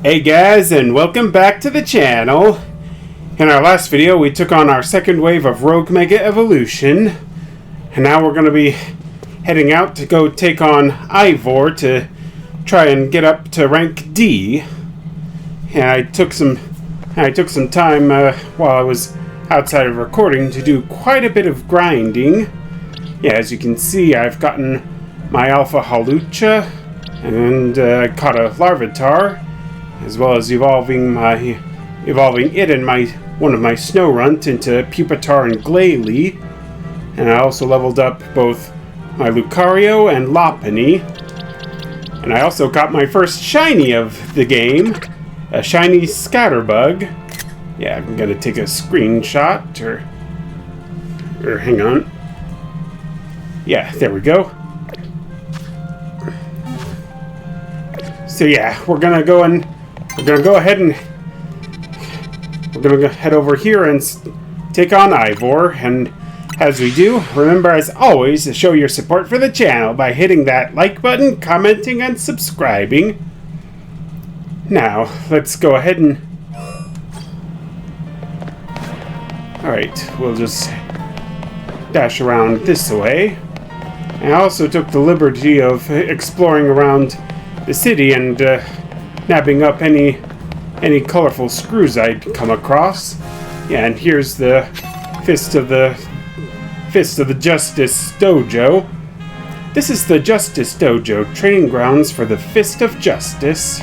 Hey guys, and welcome back to the channel. In our last video we took on our second wave of Rogue Mega Evolution, and now we're going to be heading out to go take on Ivor to try and get up to rank D. And I took some time while I was outside of recording to do quite a bit of grinding. Yeah, as you can see, I've gotten my Alpha Halucha and caught a Larvitar, as well as evolving it and one of my Snow Runt into Pupitar and Glalie. And I also leveled up both my Lucario and Lopunny. And I also got my first shiny of the game, a shiny Scatterbug. Yeah, I'm gonna take a screenshot, or hang on. Yeah, there we go. So yeah, we're gonna go ahead and head over here and take on Ivor. And as we do, remember as always to show your support for the channel by hitting that like button, commenting, and subscribing. Now, let's go ahead and... Alright, we'll just dash around this way. I also took the liberty of exploring around the city and nabbing up any colorful screws I'd come across. Yeah, and here's the Fist of the Justice Dojo. This is the Justice Dojo, training grounds for the Fist of Justice.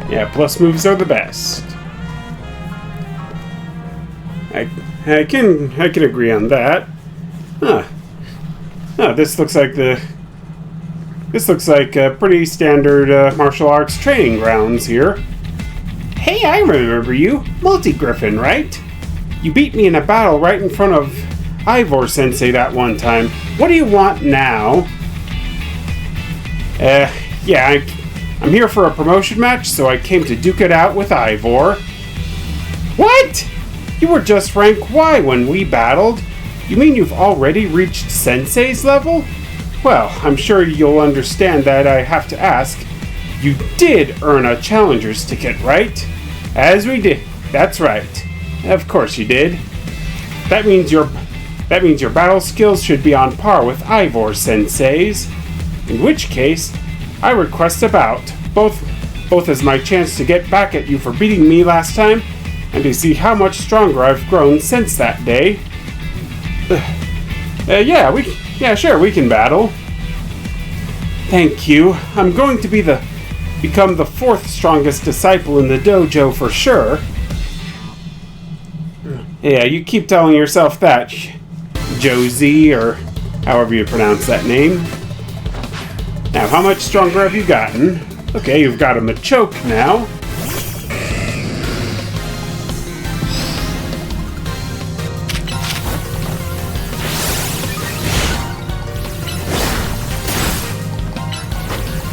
Yeah, plus moves are the best. I can agree on that. Huh. Oh, this looks like a pretty standard martial arts training grounds here. Hey, I remember you. Multi-Griffin, right? You beat me in a battle right in front of Ivor Sensei that one time. What do you want now? Yeah, I'm here for a promotion match, so I came to duke it out with Ivor. What? You were just rank Y when we battled? You mean you've already reached Sensei's level? Well, I'm sure you'll understand that I have to ask. You did earn a challenger's ticket, right? As we did. That's right. Of course you did. That means your battle skills should be on par with Ivor Sensei's. In which case, I request a bout, both as my chance to get back at you for beating me last time, and to see how much stronger I've grown since that day. Yeah, sure, we can battle. Thank you. I'm going to become the fourth strongest disciple in the dojo for sure. Yeah, you keep telling yourself that, Josie, or however you pronounce that name. Now, how much stronger have you gotten? Okay, you've got a Machoke now.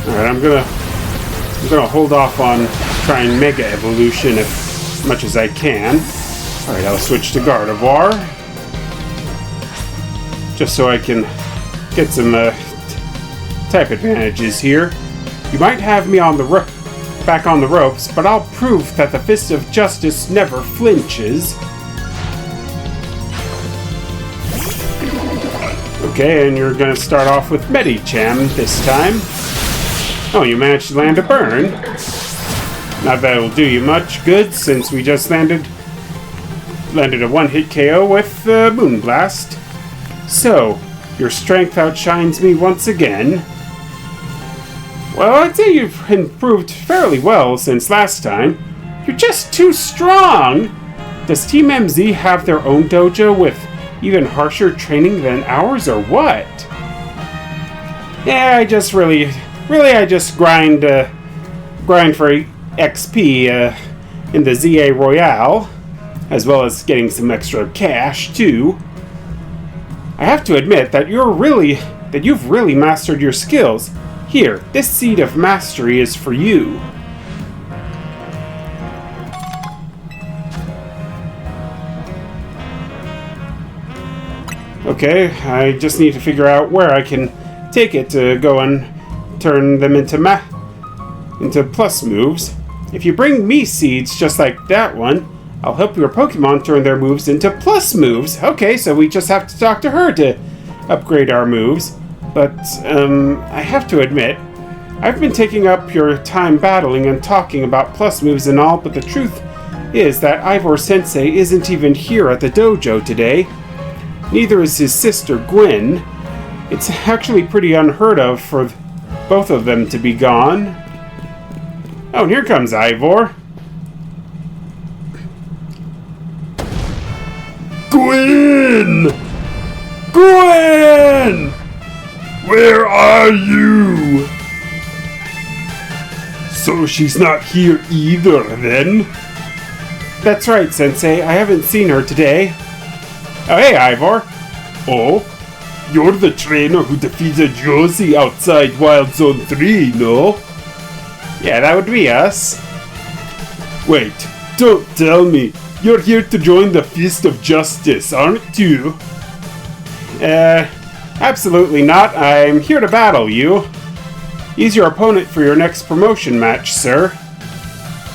Alright, I'm gonna hold off on trying Mega Evolution as much as I can. Alright, I'll switch to Gardevoir, just so I can get some type advantages here. You might have me on back on the ropes, but I'll prove that the Fist of Justice never flinches. Okay, and you're gonna start off with Medicham this time. Oh, you managed to land a burn. Not that it'll do you much good, since we just landed a one-hit KO with Moonblast. So, your strength outshines me once again. Well, I'd say you've improved fairly well since last time. You're just too strong! Does Team MZ have their own dojo with even harsher training than ours, or what? Yeah, I just grind for XP in the ZA Royale, as well as getting some extra cash too. I have to admit that you've really mastered your skills. Here, this seed of mastery is for you. Okay, I just need to figure out where I can take it to go and turn them into into plus moves. If you bring me seeds just like that one, I'll help your Pokemon turn their moves into plus moves. Okay, so we just have to talk to her to upgrade our moves. But, I have to admit, I've been taking up your time battling and talking about plus moves and all, but the truth is that Ivor Sensei isn't even here at the dojo today. Neither is his sister Gwen. It's actually pretty unheard of for both of them to be gone. Oh, and here comes Ivor. Gwen! Gwen! Where are you? So she's not here either, then? That's right, Sensei. I haven't seen her today. Oh, hey, Ivor. Oh? You're the trainer who defeated Josie outside Wild Zone 3, no? Yeah, that would be us. Wait, don't tell me. You're here to join the Fist of Justice, aren't you? Absolutely not. I'm here to battle you. He's your opponent for your next promotion match, sir.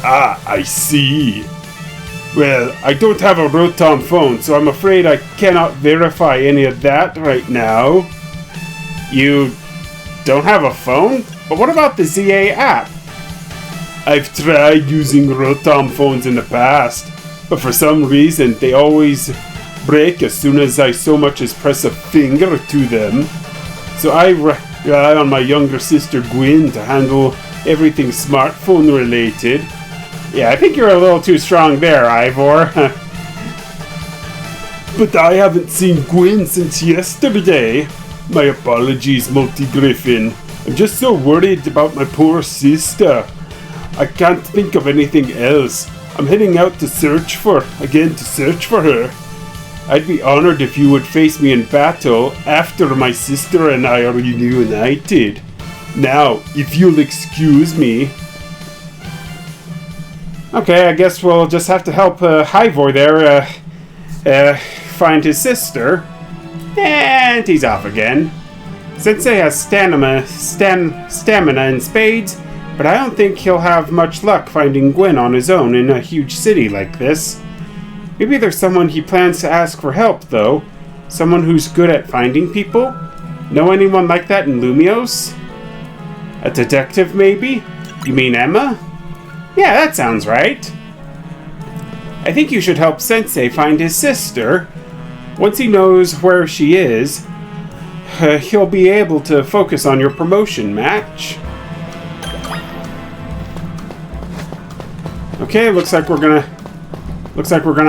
Ah, I see. Well, I don't have a Rotom phone, so I'm afraid I cannot verify any of that right now. You don't have a phone? But what about the ZA app? I've tried using Rotom phones in the past, but for some reason they always break as soon as I so much as press a finger to them. So I rely on my younger sister Gwen to handle everything smartphone related. Yeah, I think you're a little too strong there, Ivor. But I haven't seen Gwen since yesterday. My apologies, Multi-Griffin. I'm just so worried about my poor sister. I can't think of anything else. I'm heading out to search for her. I'd be honored if you would face me in battle after my sister and I are reunited. Now, if you'll excuse me. Okay, I guess we'll just have to help Ivor there find his sister. And he's off again. Sensei has stamina in spades, but I don't think he'll have much luck finding Gwen on his own in a huge city like this. Maybe there's someone he plans to ask for help, though. Someone who's good at finding people? Know anyone like that in Lumios? A detective, maybe? You mean Emma? Yeah, that sounds right. I think you should help Sensei find his sister. Once he knows where she is, he'll be able to focus on your promotion match. Okay, looks like we're gonna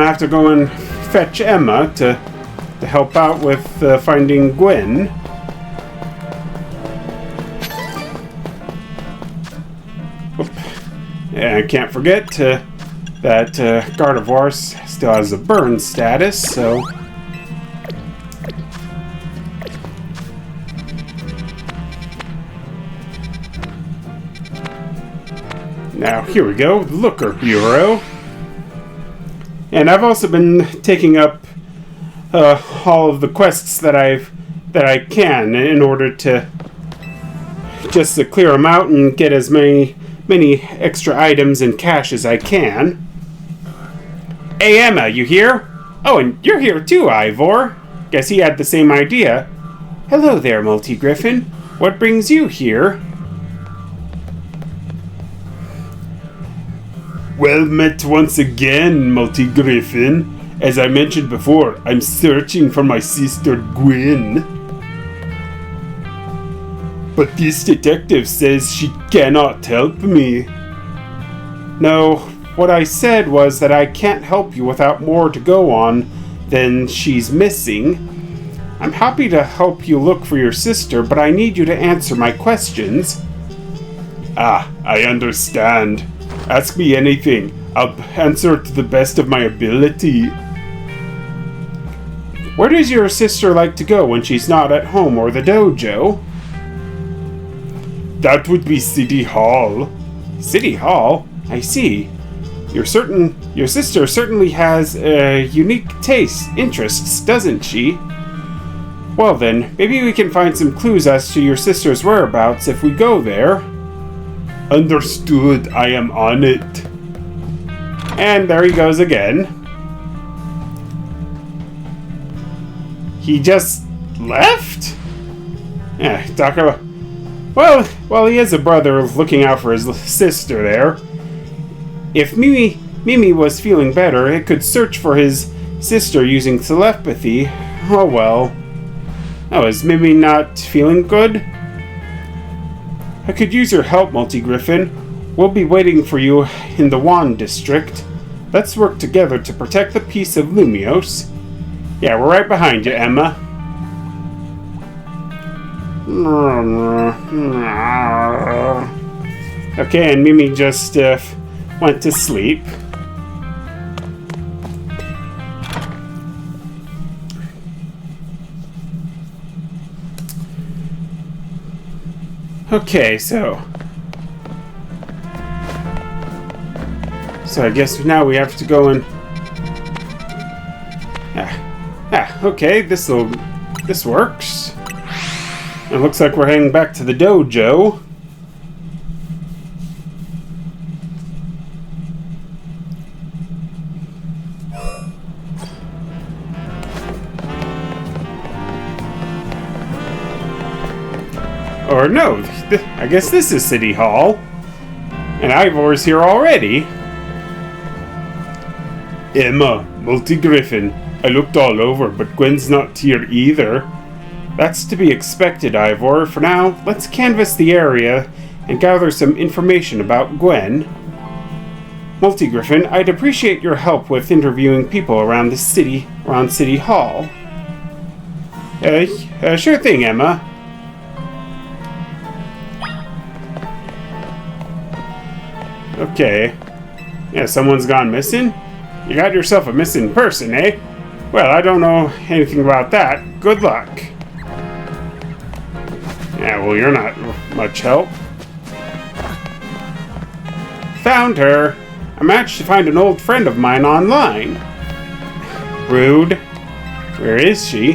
have to go and fetch Emma to help out with finding Gwen. And I can't forget that Gardevoir still has a burn status, so... Now, here we go, the Looker Bureau. And I've also been taking up all of the quests that I can in order to just to clear them out and get as many extra items and cash as I can. Hey Emma, you here? Oh, and you're here too, Ivor. Guess he had the same idea. Hello there, Multi-Griffin. What brings you here? Well met once again, Multi-Griffin. As I mentioned before, I'm searching for my sister Gwen. But this detective says she cannot help me. No, what I said was that I can't help you without more to go on than she's missing. I'm happy to help you look for your sister, but I need you to answer my questions. Ah, I understand. Ask me anything. I'll answer to the best of my ability. Where does your sister like to go when she's not at home or the dojo? That would be City Hall. City Hall? I see. Your sister certainly has unique interests, doesn't she? Well then, maybe we can find some clues as to your sister's whereabouts if we go there. Understood, I am on it. And there he goes again. He just left? Yeah, talk about... Well, he is a brother looking out for his sister there. If Mimi was feeling better, it could search for his sister using telepathy. Oh well. Oh, is Mimi not feeling good? I could use your help, Multi-Griffin. We'll be waiting for you in the Wand District. Let's work together to protect the peace of Lumios. Yeah, we're right behind you, Emma. Okay, and Mimi just went to sleep. Okay, so I guess now we have to go and okay, this works. It looks like we're heading back to the dojo. Or no, I guess this is City Hall. And Ivor's here already. Emma, Multi-Griffin, I looked all over, but Gwen's not here either. That's to be expected, Ivor. For now, let's canvass the area and gather some information about Gwen. Multi-Griffin, I'd appreciate your help with interviewing people around City Hall. Sure thing, Emma. Okay. Yeah, someone's gone missing? You got yourself a missing person, eh? Well, I don't know anything about that. Good luck. Yeah, well, you're not much help. Found her. I managed to find an old friend of mine online. Rude. Where is she?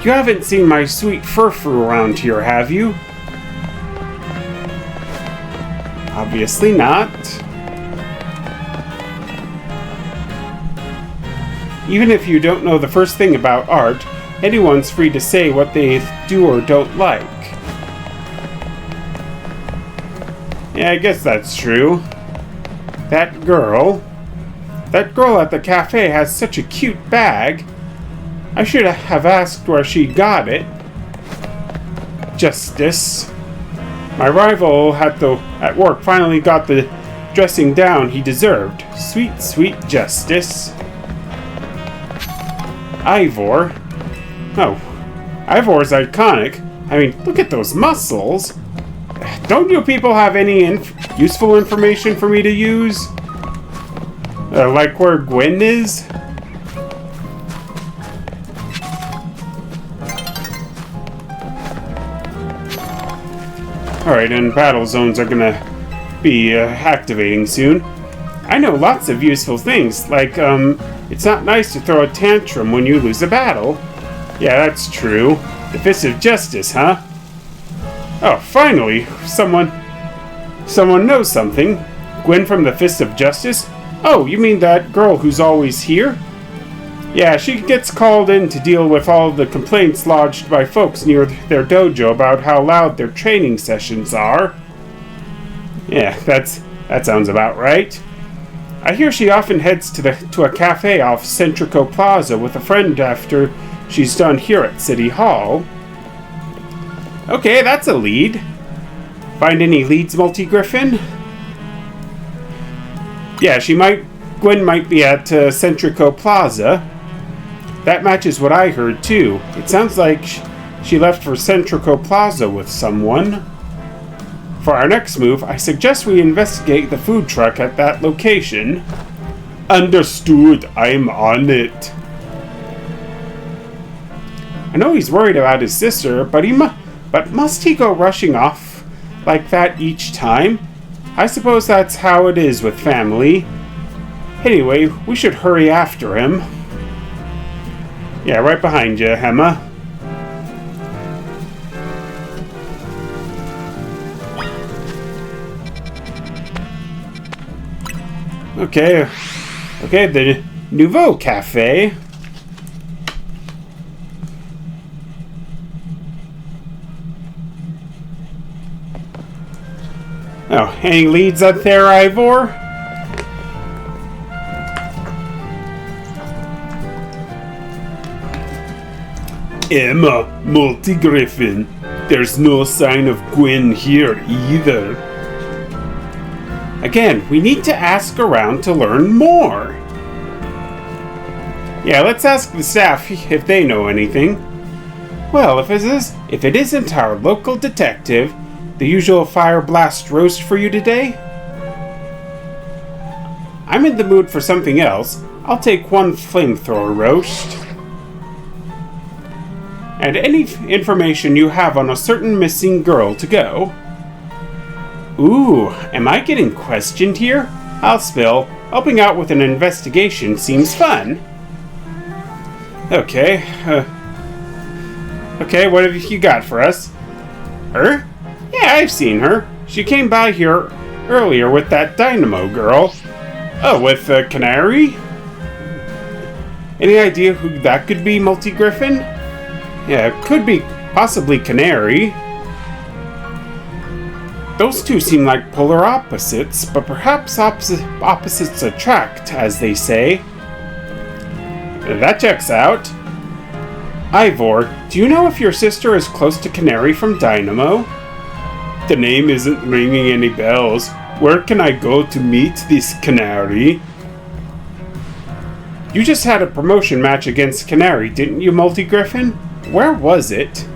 You haven't seen my sweet Furfur around here, have you? Obviously not. Even if you don't know the first thing about art, anyone's free to say what they do or don't like. Yeah, I guess that's true. That girl at the cafe has such a cute bag. I should have asked where she got it. Justice. My rival at work finally got the dressing down he deserved. Sweet, sweet Justice. Ivor. Oh, Ivor's iconic. I mean, look at those muscles. Don't you people have any useful information for me to use? Like where Gwen is? Alright, and battle zones are gonna be activating soon. I know lots of useful things, like, it's not nice to throw a tantrum when you lose a battle. Yeah, that's true. The Fist of Justice, huh? Oh, finally! Someone knows something. Gwen from the Fist of Justice? Oh, you mean that girl who's always here? Yeah, she gets called in to deal with all the complaints lodged by folks near their dojo about how loud their training sessions are. Yeah, that sounds about right. I hear she often heads to a cafe off Centrico Plaza with a friend after she's done here at City Hall. Okay, that's a lead. Find any leads, Multi-Griffin? Yeah, Gwen might be at Centrico Plaza. That matches what I heard, too. It sounds like she left for Centrico Plaza with someone. For our next move, I suggest we investigate the food truck at that location. Understood. I'm on it. I know he's worried about his sister, but must he go rushing off like that each time? I suppose that's how it is with family. Anyway, we should hurry after him. Yeah, right behind you, Emma. Okay. Okay, the Nouveau Cafe. Oh, any leads up there, Ivor? Emma, Multi-Griffin. There's no sign of Gwen here either. Again, we need to ask around to learn more. Yeah, let's ask the staff if they know anything. Well, if it isn't our local detective, the usual fire blast roast for you today? I'm in the mood for something else. I'll take one flamethrower roast. And any information you have on a certain missing girl to go. Ooh, am I getting questioned here? I'll spill. Helping out with an investigation seems fun. Okay, okay, what have you got for us? Her? Yeah, I've seen her. She came by here earlier with that Dynamo girl. Oh, with the Canary? Any idea who that could be, Multi-Griffin? Yeah, it could be possibly Canary. Those two seem like polar opposites, but perhaps opposites attract, as they say. That checks out. Ivor, do you know if your sister is close to Canary from Dynamo? The name isn't ringing any bells. Where can I go to meet this Canary? You just had a promotion match against Canary, didn't you, Multi-Griffin? Where was it?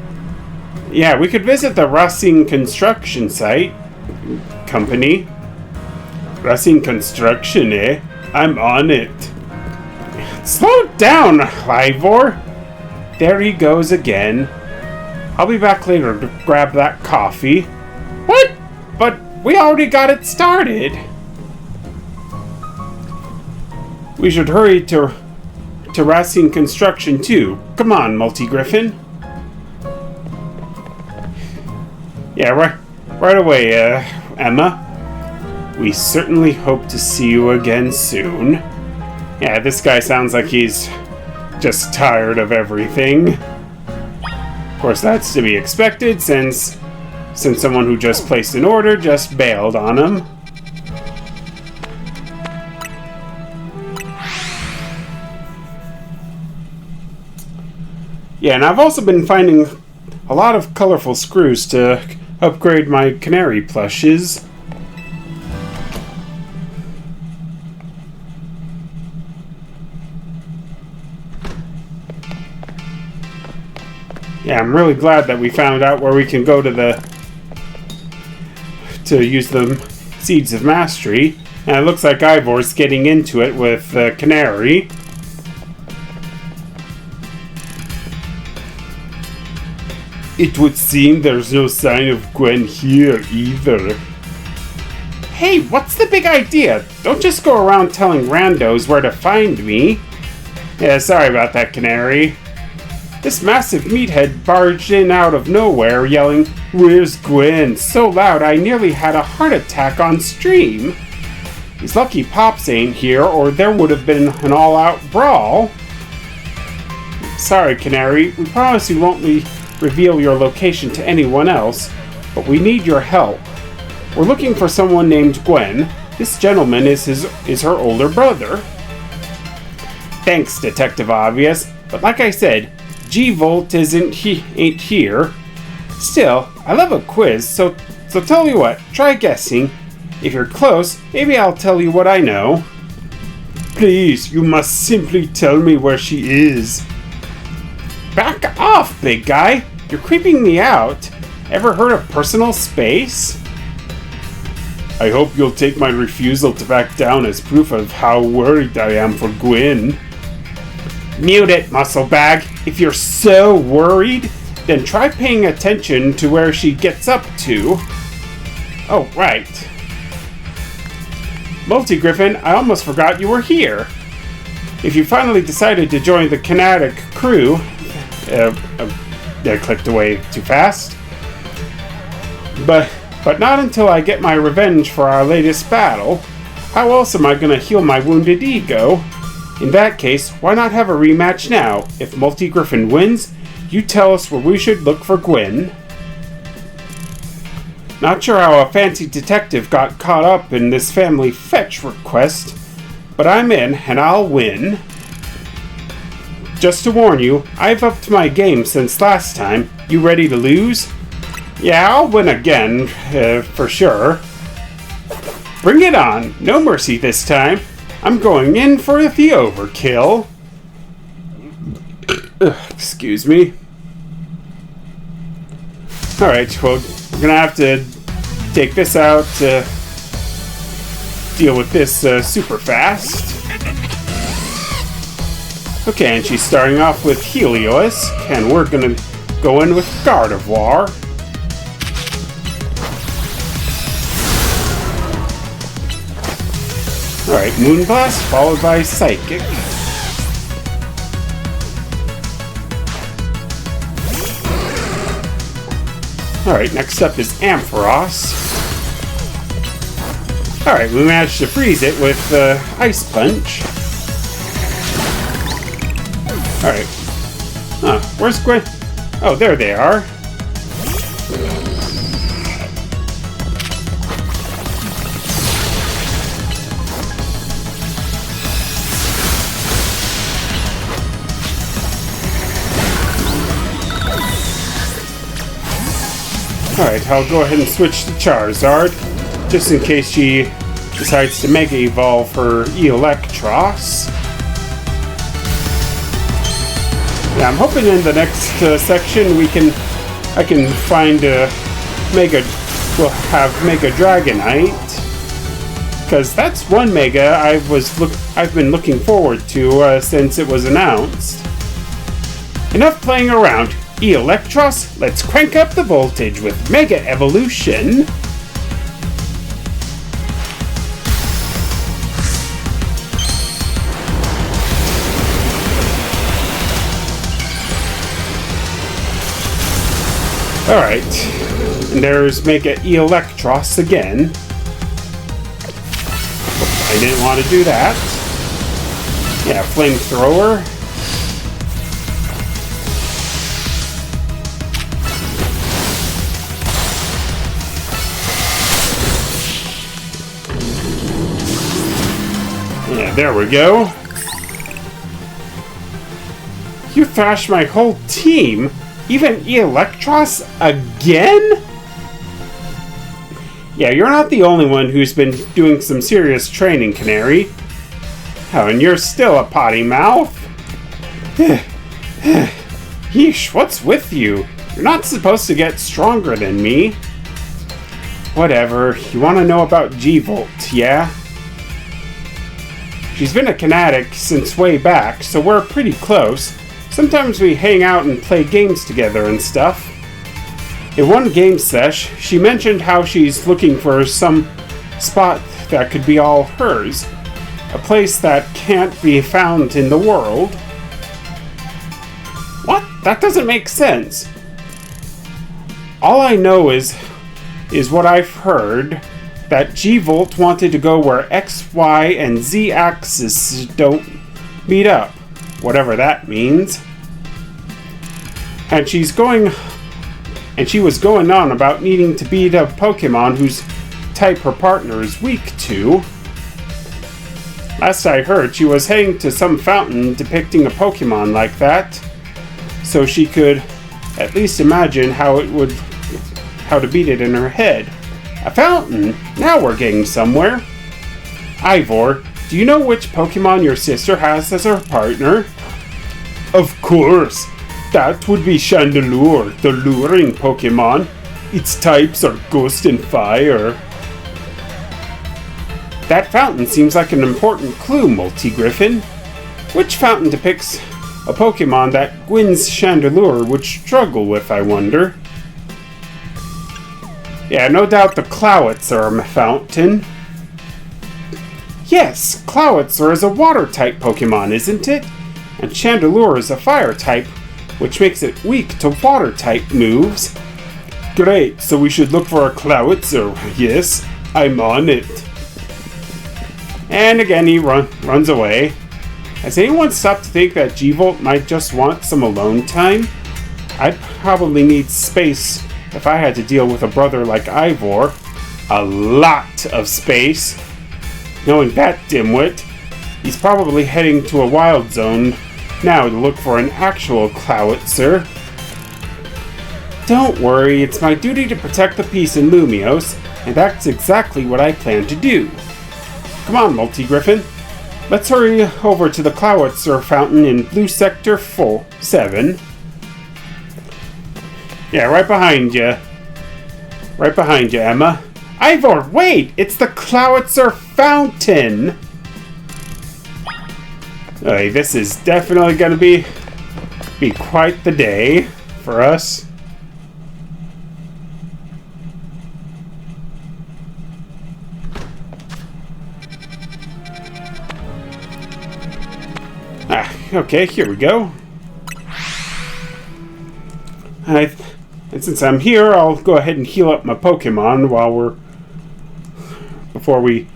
Yeah, we could visit the Racine Construction site. Company. Racine Construction, eh? I'm on it. Slow down, Ivor. There he goes again. I'll be back later to grab that coffee. What? But we already got it started. We should hurry to Racine Construction too. Come on, Multi-Griffin. Yeah, right away, Emma. We certainly hope to see you again soon. Yeah, this guy sounds like he's just tired of everything. Of course, that's to be expected since someone who just placed an order just bailed on him. Yeah, and I've also been finding a lot of colorful screws to upgrade my Canary plushes. Yeah, I'm really glad that we found out where we can go to use the Seeds of Mastery. And it looks like Ivor's getting into it with Canary. It would seem there's no sign of Gwen here either. Hey, what's the big idea? Don't just go around telling randos where to find me. Yeah, sorry about that, Canary. This massive meathead barged in out of nowhere, yelling, "Where's Gwen?" so loud I nearly had a heart attack on stream. He's lucky Pops ain't here, or there would have been an all-out brawl. Sorry, Canary. We promise we won't reveal your location to anyone else, but we need your help. We're looking for someone named Gwen. This gentleman is her older brother. Thanks, Detective Obvious, but like I said, G-Volt ain't here. Still, I love a quiz, so tell you what, try guessing. If you're close, maybe I'll tell you what I know. Please, you must simply tell me where she is. Back off, big guy! You're creeping me out. Ever heard of personal space? I hope you'll take my refusal to back down as proof of how worried I am for Gwen. Mute it, muscle bag. If you're so worried, then try paying attention to where she gets up to. Oh, right. Multi-Griffin, I almost forgot you were here. If you finally decided to join the Kinetic crew... I clicked away too fast. But not until I get my revenge for our latest battle. How else am I gonna heal my wounded ego? In that case, why not have a rematch now? If Multi-Griffin wins, you tell us where we should look for Gwen. Not sure how a fancy detective got caught up in this family fetch request, but I'm in and I'll win. Just to warn you, I've upped my game since last time. You ready to lose? Yeah, I'll win again, for sure. Bring it on. No mercy this time. I'm going in for the overkill. Excuse me. Alright, well, we're gonna have to take this out to deal with this super fast. Okay, and she's starting off with Helios, and we're gonna go in with Gardevoir. Alright, Moonblast, followed by Psychic. Alright, next up is Ampharos. Alright, we managed to freeze it with Ice Punch. Alright. Huh, where's Gwen? Oh, there they are. Alright, I'll go ahead and switch to Charizard, just in case she decides to Mega Evolve her Electros. Yeah, I'm hoping in the next section I can find we'll have Mega Dragonite, because that's one Mega I've been looking forward to since it was announced. Enough playing around. Electros, let's crank up the voltage with Mega Evolution. Alright, and there's Mega Electros again. I didn't want to do that. Yeah, Flamethrower. Yeah, there we go. You thrashed my whole team? Even Electros again? Yeah, you're not the only one who's been doing some serious training, Canary. Oh, and you're still a potty mouth? Yeesh, what's with you? You're not supposed to get stronger than me. Whatever, you want to know about G-Volt, yeah? She's been a Kinetic since way back, so we're pretty close. Sometimes we hang out and play games together and stuff. In one game sesh, she mentioned how she's looking for some spot that could be all hers. A place that can't be found in the world. What? That doesn't make sense. All I know is what I've heard, that G-Volt wanted to go where X, Y, and Z axes don't meet up, whatever that means. And she was going on about needing to beat a Pokemon whose type her partner is weak to. Last I heard, she was heading to some fountain depicting a Pokemon like that, so she could at least imagine how to beat it in her head. A fountain? Now we're getting somewhere. Ivor, do you know which Pokemon your sister has as her partner? Of course. That would be Chandelure, the luring Pokemon. Its types are Ghost and Fire. That fountain seems like an important clue, Multi-Griffin. Which fountain depicts a Pokemon that Gwyn's Chandelure would struggle with, I wonder? Yeah, no doubt the Clawitzer fountain. Yes, Clawitzer is a water-type Pokemon, isn't it? And Chandelure is a fire-type, which makes it weak to water-type moves. Great, so we should look for a Clawitzer. Yes, I'm on it. And again, he runs away. Has anyone stopped to think that G-Volt might just want some alone time? I'd probably need space if I had to deal with a brother like Ivor. A lot of space. Knowing that dimwit, he's probably heading to a wild zone now to look for an actual Clowitzer. Don't worry, it's my duty to protect the peace in Lumios, and that's exactly what I plan to do. Come on, Multi-Griffin. Let's hurry over to the Clowitzer fountain in Blue Sector 7. Yeah, right behind you. Right behind you, Emma. Ivor, wait! It's the Clowitzer fountain! Okay, this is definitely gonna be quite the day for us. Okay, here we go. And since I'm here, I'll go ahead and heal up my Pokemon before we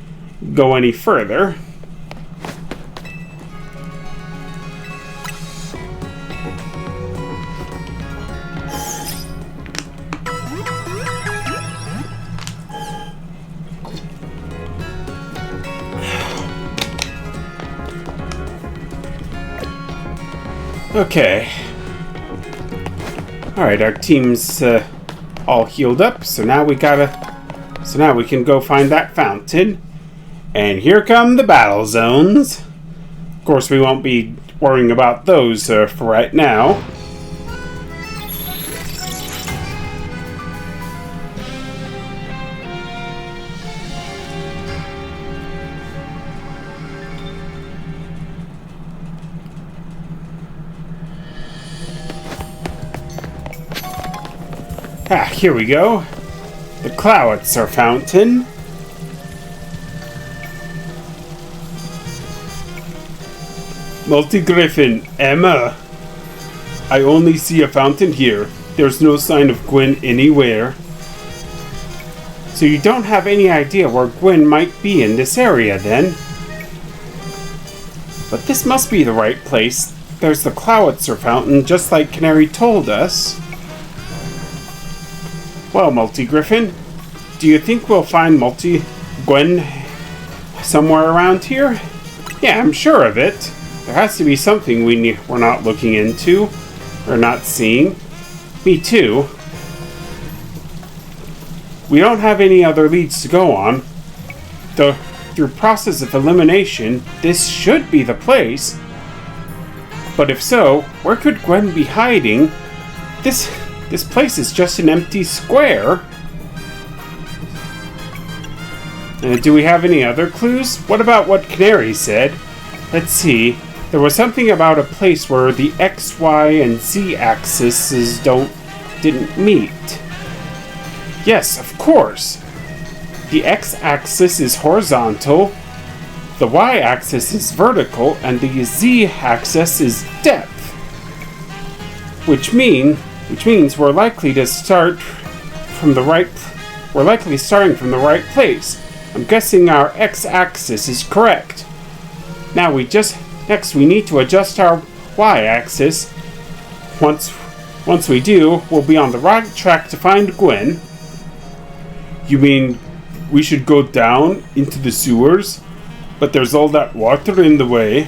go any further. Okay. Alright, our team's all healed up, so now we can go find that fountain. And here come the battle zones. Of course, we won't be worrying about those for right now. Here we go. The Clowitzer fountain. Multi-Griffin, Emma. I only see a fountain here. There's no sign of Gwen anywhere. So you don't have any idea where Gwen might be in this area, then? But this must be the right place. There's the Clowitzer fountain, just like Canary told us. Well, Multi-Griffin, do you think we'll find Gwen somewhere around here? Yeah, I'm sure of it. There has to be something we're not looking into, or not seeing. Me too. We don't have any other leads to go on. Through process of elimination, this should be the place. But if so, where could Gwen be hiding? This place is just an empty square. Do we have any other clues? What about what Canary said? Let's see. There was something about a place where the X, Y, and Z axes didn't meet. Yes, of course. The X-axis is horizontal, the Y-axis is vertical, and the Z-axis is depth. Which means we're likely starting from the right place. I'm guessing our X-axis is correct. Next we need to adjust our Y-axis. Once we do, we'll be on the right track to find Gwen. You mean we should go down into the sewers, but there's all that water in the way?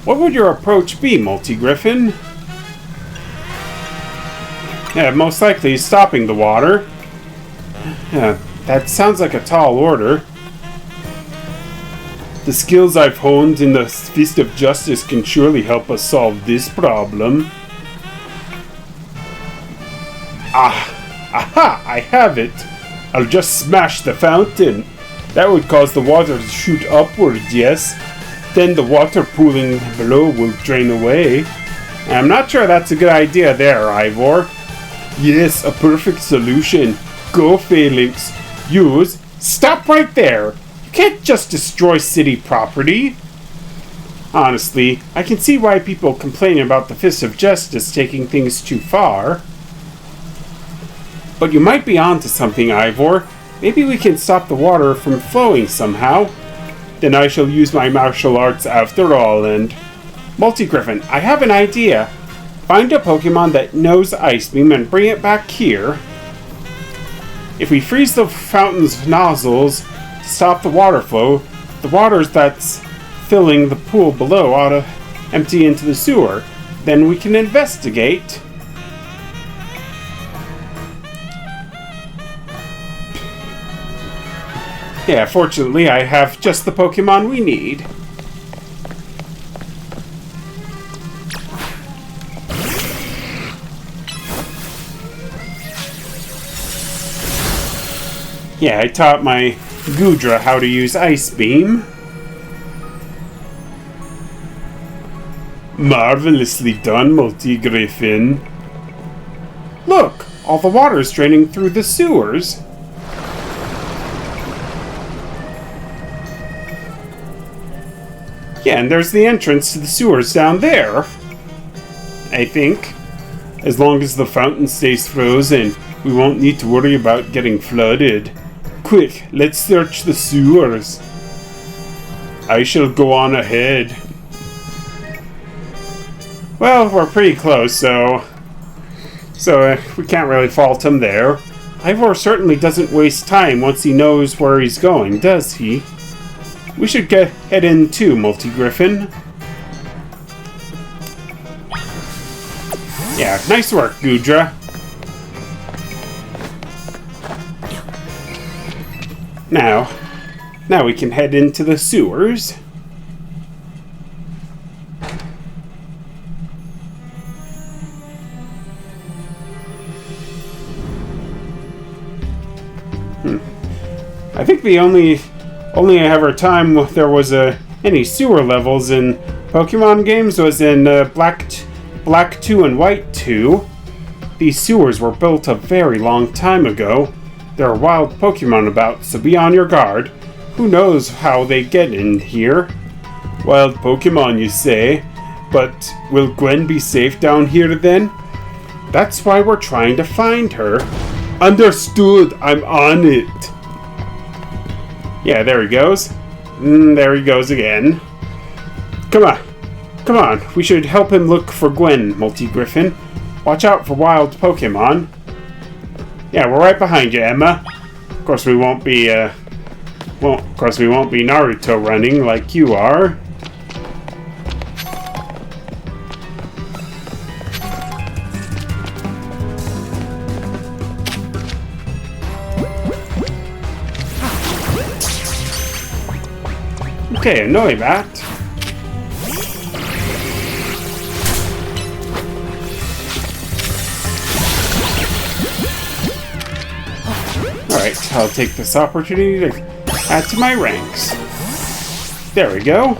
What would your approach be, Multi-Griffin? Yeah, most likely stopping the water. Yeah, that sounds like a tall order. The skills I've honed in the Fist of Justice can surely help us solve this problem. Aha! I have it! I'll just smash the fountain. That would cause the water to shoot upwards, yes? Then the water pooling below will drain away. I'm not sure that's a good idea there, Ivor. Yes, a perfect solution. Go, Phalanx. Use... Stop right there! You can't just destroy city property. Honestly, I can see why people complain about the Fist of Justice taking things too far. But you might be onto something, Ivor. Maybe we can stop the water from flowing somehow. then I shall use my martial arts after all, and... Multi-Griffin, I have an idea. Find a Pokemon that knows Ice Beam and bring it back here. If we freeze the fountain's nozzles to stop the water flow, the water that's filling the pool below ought to empty into the sewer. Then we can investigate. Yeah, fortunately I have just the Pokemon we need. Yeah, I taught my Goodra how to use Ice Beam. Marvelously done, Multi-Griffin. Look! All the water's draining through the sewers. Yeah, and there's the entrance to the sewers down there. I think. As long as the fountain stays frozen, we won't need to worry about getting flooded. Quick, let's search the sewers. I shall go on ahead. Well, we're pretty close, so we can't really fault him there. Ivor certainly doesn't waste time once he knows where he's going, does he? We should head in too, Multi-Griffin. Yeah, nice work, Goodra. Now we can head into the sewers. I think the only ever time there was any sewer levels in Pokemon games was in Black 2 and White 2. These sewers were built a very long time ago. There are wild Pokemon about, so be on your guard. Who knows how they get in here? Wild Pokemon, you say? But will Gwen be safe down here then? That's why we're trying to find her. Understood, I'm on it. Yeah, there he goes. There he goes again. Come on. We should help him look for Gwen, Multi-Griffin. Watch out for wild Pokemon. Yeah, we're right behind you, Emma. Of course, we won't be Naruto running like you are. Okay, annoy that. Alright, I'll take this opportunity to add to my ranks. There we go.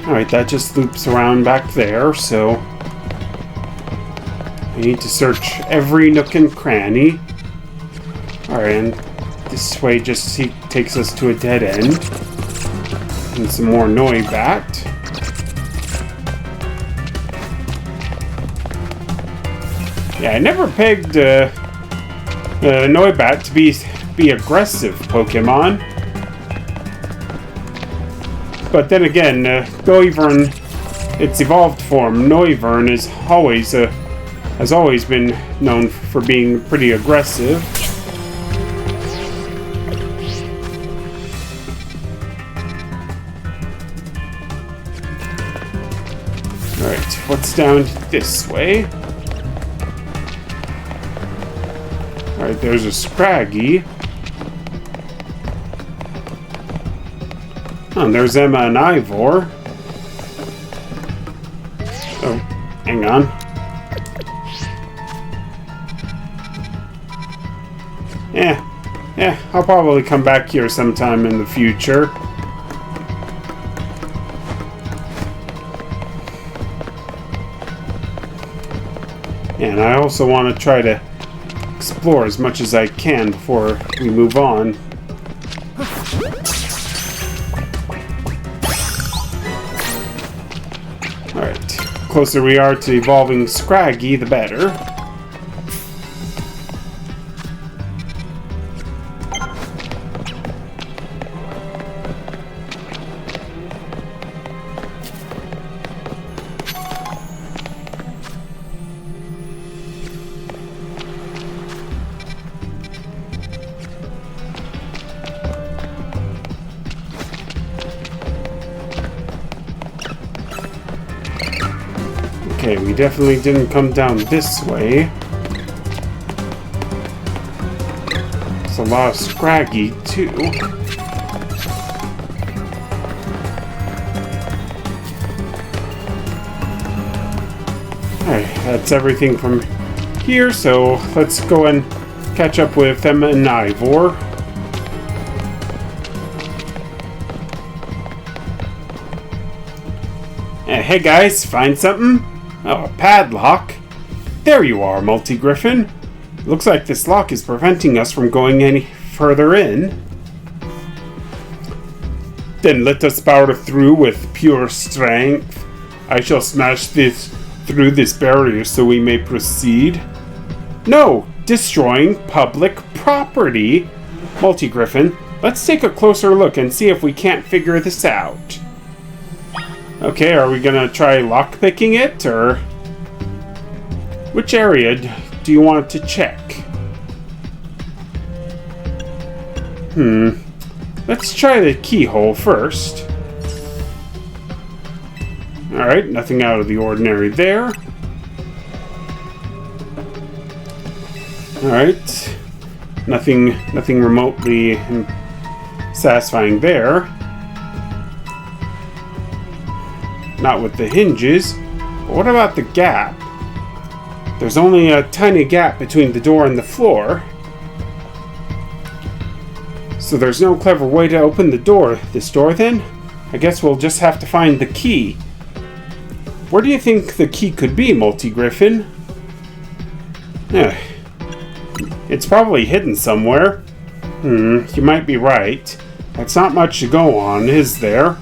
Alright, that just loops around back there, so I need to search every nook and cranny. Alright, and this way just takes us to a dead end. And some more Noibat. Yeah, I never pegged Noibat to be aggressive Pokemon. But then again, Noivern, its evolved form, Noivern, has always been known for being pretty aggressive. Alright, what's down this way? Alright, there's a Scraggy. Oh, and there's Emma and Ivor. Oh, hang on. Yeah, I'll probably come back here sometime in the future. And I also want to try to explore as much as I can before we move on. Alright, closer we are to evolving Scraggy, the better. Okay, we definitely didn't come down this way. It's a lot of Scraggy, too. Alright, that's everything from here, so let's go and catch up with Emma and Ivor. Hey guys, find something? Oh, a padlock. There you are, Multi-Griffin. Looks like this lock is preventing us from going any further in. Then let us power through with pure strength. I shall smash through this barrier so we may proceed. No, destroying public property. Multi-Griffin, let's take a closer look and see if we can't figure this out. Okay, are we gonna try lockpicking it, or which area do you want to check? Let's try the keyhole first. Alright, nothing out of the ordinary there. Alright, nothing remotely satisfying there. Not with the hinges. But what about the gap? There's only a tiny gap between the door and the floor. So there's no clever way to open this door then? I guess we'll just have to find the key. Where do you think the key could be, Multi-Griffin? It's probably hidden somewhere. You might be right. That's not much to go on, is there?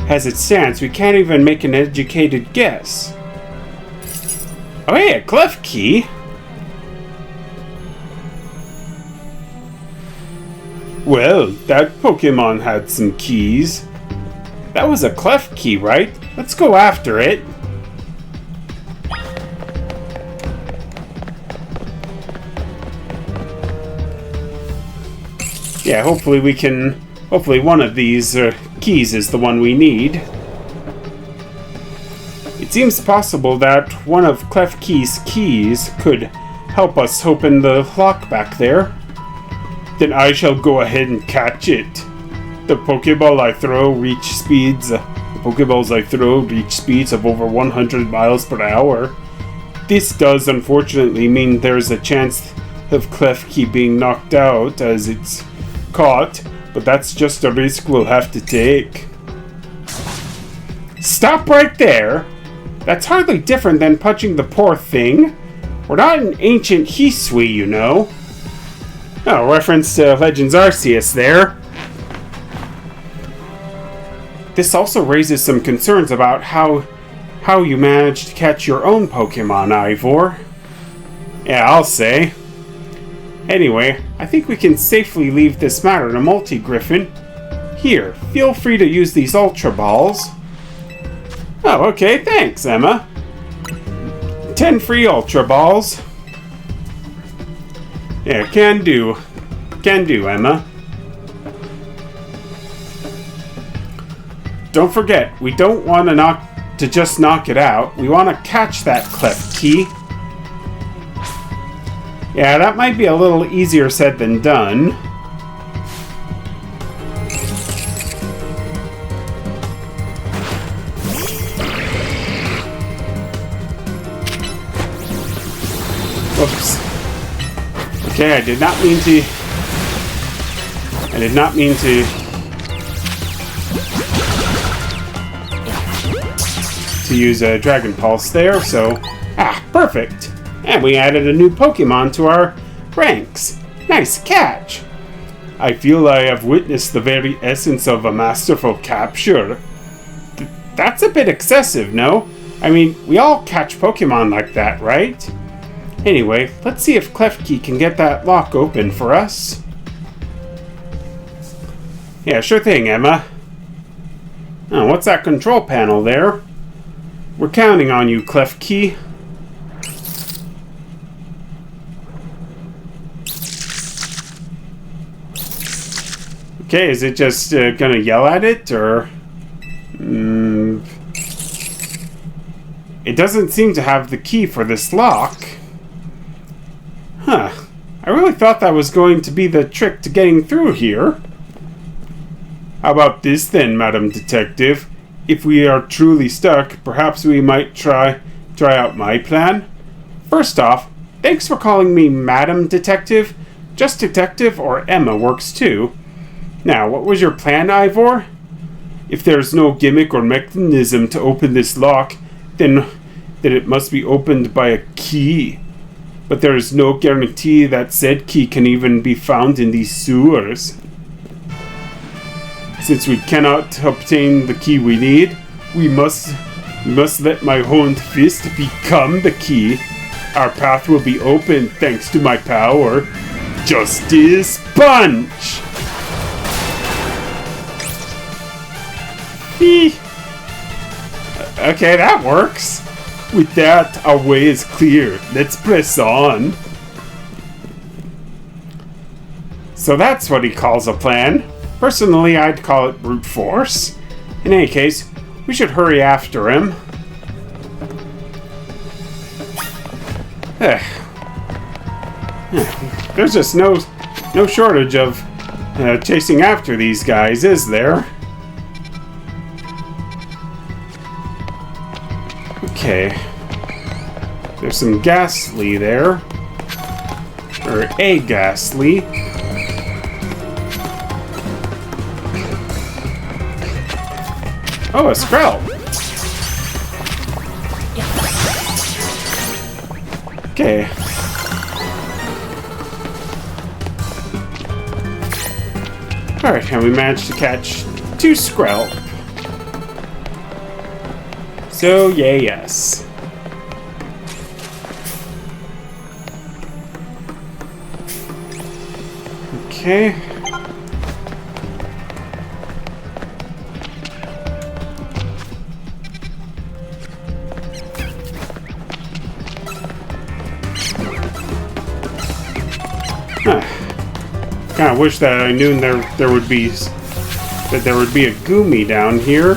As it stands, we can't even make an educated guess. Oh hey, a clef key! Well, that Pokemon had some keys. That was a clef key, right? Let's go after it. Yeah, hopefully one of these keys is the one we need. It seems possible that one of Klefki's keys could help us open the lock back there. Then I shall go ahead and catch it. The Pokeballs I throw reach speeds of over 100 miles per hour. This does unfortunately mean there's a chance of Klefki being knocked out as it's caught, but that's just a risk we'll have to take. Stop right there! That's hardly different than punching the poor thing. We're not in ancient Hisui, you know. Oh, reference to Legends Arceus there. This also raises some concerns about how you managed to catch your own Pokemon, Ivor. Yeah, I'll say. Anyway, I think we can safely leave this matter to Multi-Griffin. Here, feel free to use these Ultra Balls. Oh, okay, thanks, Emma. 10 free Ultra Balls. Yeah, can do. Can do, Emma. Don't forget, we don't want to just knock it out. We want to catch that Klefki. Yeah, that might be a little easier said than done. Whoops. Okay, I did not mean to use a Dragon Pulse there, so... Ah, perfect! And we added a new Pokemon to our ranks. Nice catch! I feel I have witnessed the very essence of a masterful capture. That's a bit excessive, no? I mean, we all catch Pokemon like that, right? Anyway, let's see if Klefki can get that lock open for us. Yeah, sure thing, Emma. Oh, what's that control panel there? We're counting on you, Klefki. Okay, is it just gonna yell at it, or... It doesn't seem to have the key for this lock. Huh. I really thought that was going to be the trick to getting through here. How about this then, Madam Detective? If we are truly stuck, perhaps we might try out my plan? First off, thanks for calling me Madam Detective. Just Detective or Emma works too. Now, what was your plan, Ivor? If there's no gimmick or mechanism to open this lock, then it must be opened by a key. But there is no guarantee that said key can even be found in these sewers. Since we cannot obtain the key we need, we must let my horned fist become the key. Our path will be open thanks to my power. Justice Punch! Okay, that works. With that, our way is clear. Let's press on. So that's what he calls a plan. Personally, I'd call it brute force. In any case, we should hurry after him. There's just no shortage of chasing after these guys, is there? Okay. There's some Ghastly there. Or a Ghastly. Oh, a Sprout. Okay. Alright, and we managed to catch 2 Skrelp. So, yay, yes. Okay. Kind of wish that I knew there would be a Goomy down here.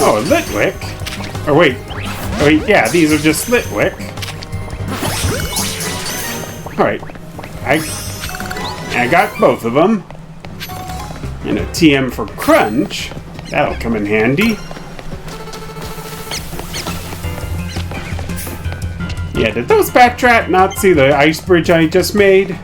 Oh, a Litwick. Oh wait, yeah, these are just Litwick. All right, I got both of them. And a TM for Crunch. That'll come in handy. Yeah, did those Batrat not see the ice bridge I just made?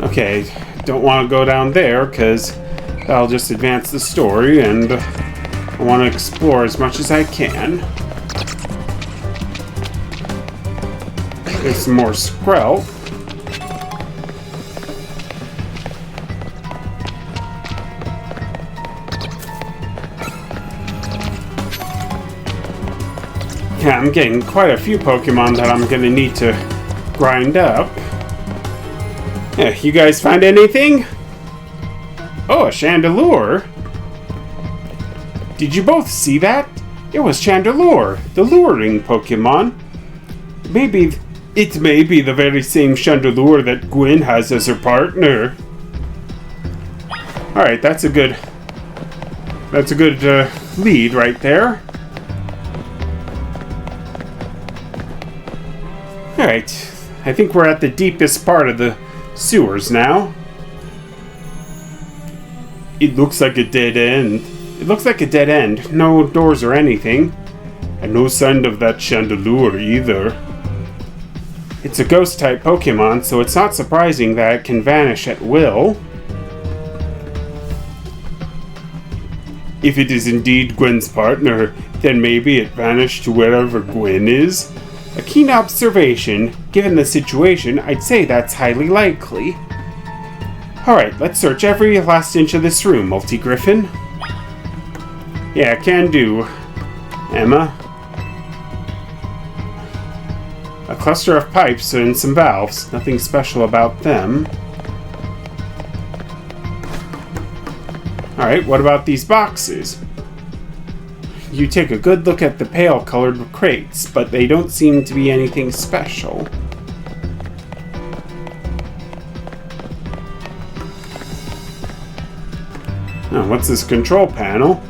Okay, don't want to go down there because that'll just advance the story, and I want to explore as much as I can. There's some more Skrelp. Yeah, I'm getting quite a few Pokemon that I'm going to need to grind up. Yeah, you guys find anything? Oh, a Chandelure. Did you both see that? It was Chandelure, the luring Pokemon. It may be the very same Chandelure that Gwen has as her partner. Alright, that's a good lead right there. Alright, I think we're at the deepest part of the sewers now. It looks like a dead end. It looks like a dead end. No doors or anything. And no sign of that chandelier either. It's a ghost-type Pokemon, so it's not surprising that it can vanish at will. If it is indeed Gwen's partner, then maybe it vanished to wherever Gwen is. A keen observation. Given the situation, I'd say that's highly likely. Alright, let's search every last inch of this room, Multi-Griffin. Yeah, can do, Emma. A cluster of pipes and some valves. Nothing special about them. Alright, what about these boxes? You take a good look at the pale-colored crates, but they don't seem to be anything special. Oh, what's this control panel?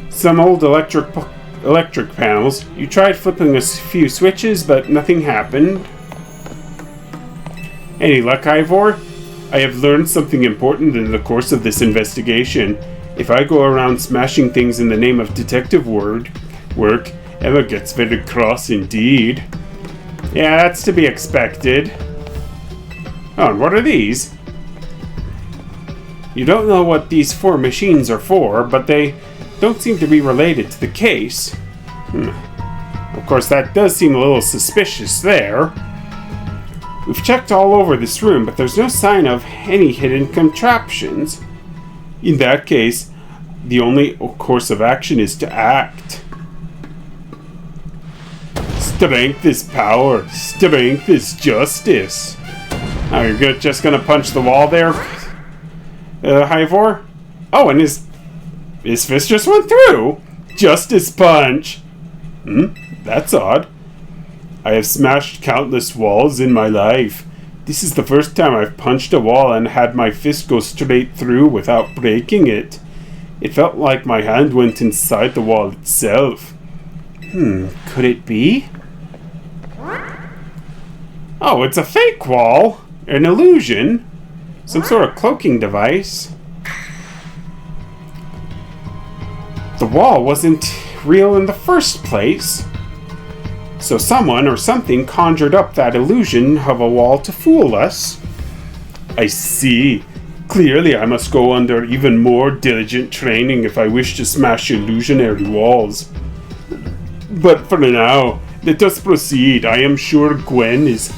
Some old electric panels. You tried flipping a few switches, but nothing happened. Any luck, Ivor? I have learned something important in the course of this investigation. If I go around smashing things in the name of detective work, Emma gets very cross indeed. Yeah, that's to be expected. Oh, and what are these? You don't know what these 4 machines are for, but they don't seem to be related to the case. Of course, that does seem a little suspicious there. We've checked all over this room, but there's no sign of any hidden contraptions. In that case, the only course of action is to act. Strength is power. Strength is justice. Oh, you're just gonna punch the wall there, Ivor? Oh, and his fist just went through. Justice punch. That's odd. I have smashed countless walls in my life. This is the first time I've punched a wall and had my fist go straight through without breaking it. It felt like my hand went inside the wall itself. Could it be? Oh, it's a fake wall. An illusion. Some sort of cloaking device. The wall wasn't real in the first place. So someone or something conjured up that illusion of a wall to fool us. I see. Clearly I must go under even more diligent training if I wish to smash illusionary walls. But for now, let us proceed. I am sure Gwen is